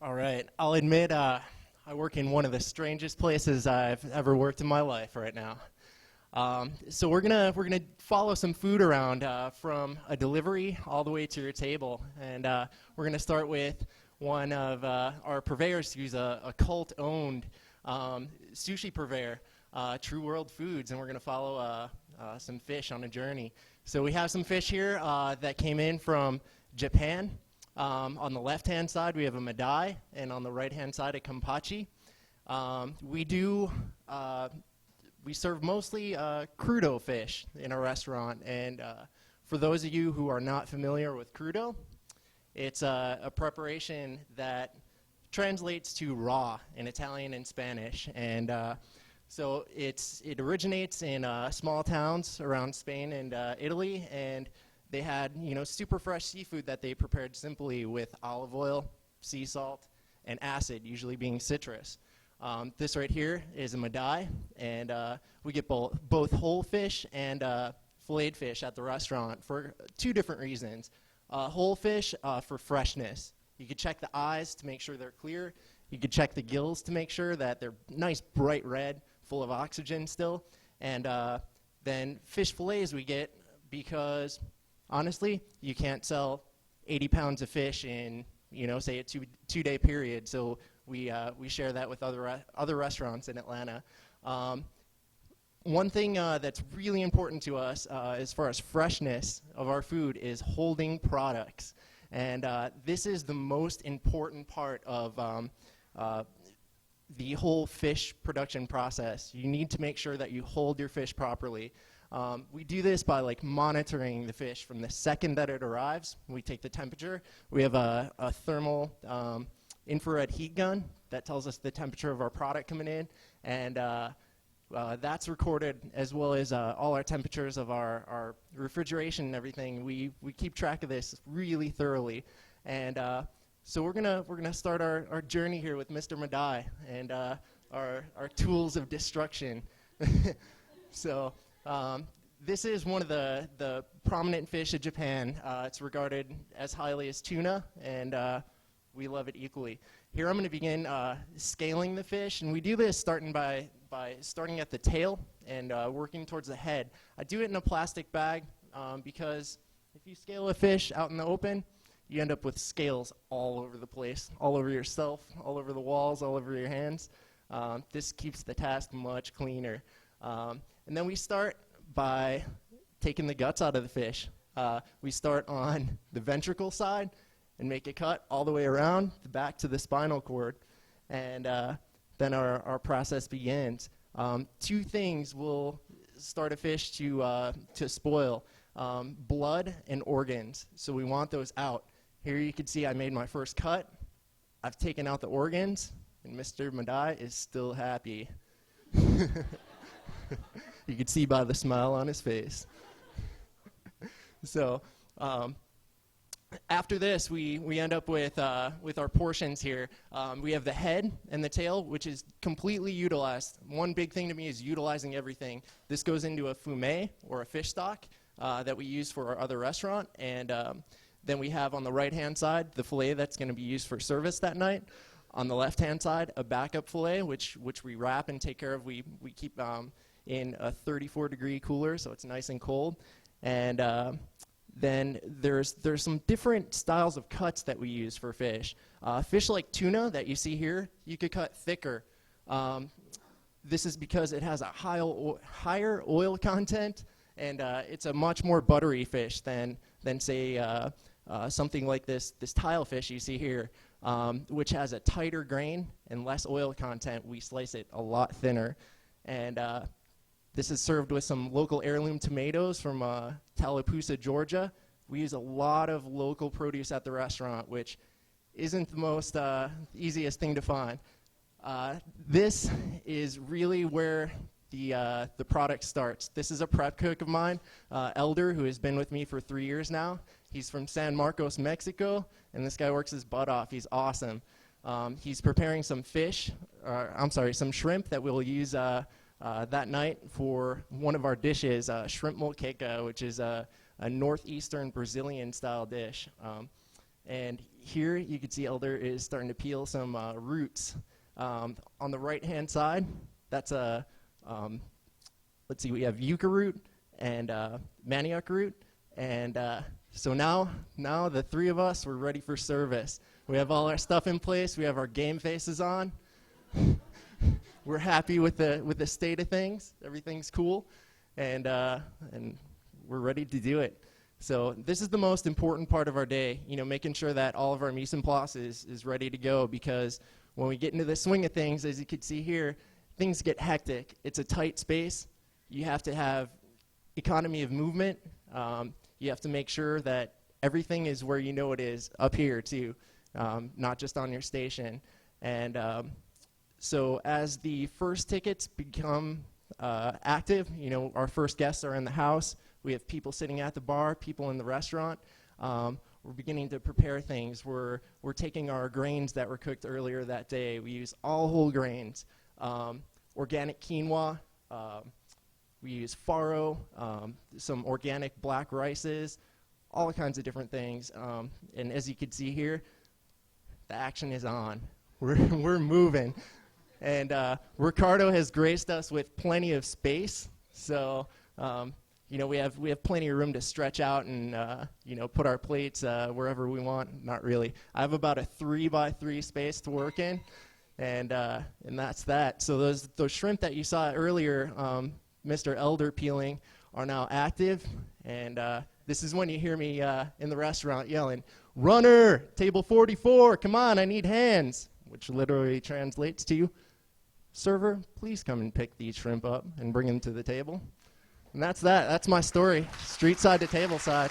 All right. I'll admit I work in one of the strangest places I've ever worked in my life right now. So we're gonna follow some food around from a delivery all the way to your table, and we're gonna start with one of our purveyors who's a cult-owned sushi purveyor, True World Foods, and we're gonna follow some fish on a journey. So we have some fish here that came in from Japan. On the left-hand side, we have a Madai, and on the right-hand side, a Kampachi. We serve mostly crudo fish in our restaurant, and for those of you who are not familiar with crudo, it's a preparation that translates to raw in Italian and Spanish, and so it originates in small towns around Spain and Italy, and they had, super fresh seafood that they prepared simply with olive oil, sea salt, and acid, usually being citrus. This right here is a Madai, and we get both whole fish and filleted fish at the restaurant for two different reasons. Whole fish for freshness. You could check the eyes to make sure they're clear. You could check the gills to make sure that they're nice, bright red, full of oxygen still. And then fish fillets we get because honestly, you can't sell 80 pounds of fish in, say a two-day period. So we share that with other restaurants in Atlanta. One thing that's really important to us as far as freshness of our food is holding products. And this is the most important part of the whole fish production process. You need to make sure that you hold your fish properly. We do this by monitoring the fish from the second that it arrives. We take the temperature. We have a thermal infrared heat gun that tells us the temperature of our product coming in, and that's recorded as well as all our temperatures of our refrigeration and everything. We keep track of this really thoroughly, and so we're gonna start our journey here with Mr. Madai and our tools of destruction. So. This is one of the prominent fish of Japan. It's regarded as highly as tuna, and we love it equally. Here I'm going to begin scaling the fish, and we do this starting starting at the tail and working towards the head. I do it in a plastic bag because if you scale a fish out in the open, you end up with scales all over the place, all over yourself, all over the walls, all over your hands. This keeps the task much cleaner. And then we start by taking the guts out of the fish. We start on the ventricle side and make a cut all the way around the back to the spinal cord. And then our process begins. Two things will start a fish to spoil, blood and organs. So we want those out. Here you can see I made my first cut. I've taken out the organs, and Mr. Madai is still happy. You can see by the smile on his face. So after this, we end up with our portions here. We have the head and the tail, which is completely utilized. One big thing to me is utilizing everything. This goes into a fumet, or a fish stock, that we use for our other restaurant. And then we have on the right-hand side the fillet that's going to be used for service that night. On the left-hand side, a backup fillet, which we wrap and take care of. We keep in a 34-degree cooler, so it's nice and cold. And then there's some different styles of cuts that we use for fish. Fish like tuna that you see here, you could cut thicker. This is because it has a higher oil content, and it's a much more buttery fish than say something like this tile fish you see here, which has a tighter grain and less oil content. We slice it a lot thinner. And this is served with some local heirloom tomatoes from Tallapoosa, Georgia. We use a lot of local produce at the restaurant, which isn't the most easiest thing to find. This is really where the product starts. This is a prep cook of mine, Elder, who has been with me for 3 years now. He's from San Marcos, Mexico, and this guy works his butt off. He's awesome. He's preparing some some shrimp that we'll use that night for one of our dishes, shrimp moqueca, which is a northeastern Brazilian style dish. And here you can see Elder is starting to peel some roots. On the right-hand side, that's a, let's see, we have yucca root and manioc root. And so now the three of us, we're ready for service. We have all our stuff in place. We have our game faces on. We're happy with the state of things. Everything's cool. And we're ready to do it. So this is the most important part of our day, making sure that all of our mise en place is ready to go, because when we get into the swing of things, as you can see here, things get hectic. It's a tight space. You have to have economy of movement. You have to make sure that everything is where you know it is, up here too, not just on your station. And so as the first tickets become active, our first guests are in the house. We have people sitting at the bar, people in the restaurant. We're beginning to prepare things. We're taking our grains that were cooked earlier that day. We use all whole grains, organic quinoa. We use farro, some organic black rices, all kinds of different things. And as you can see here, the action is on. We're moving. And Ricardo has graced us with plenty of space. So we have plenty of room to stretch out and put our plates wherever we want. Not really. I have about a 3x3 space to work in, and that's that. So those shrimp that you saw earlier, Mr. Elder peeling, are now active, and this is when you hear me in the restaurant yelling, "Runner, table 44, come on, I need hands," which literally translates to, "Server, please come and pick these shrimp up and bring them to the table." And that's that. That's my story, street side to table side.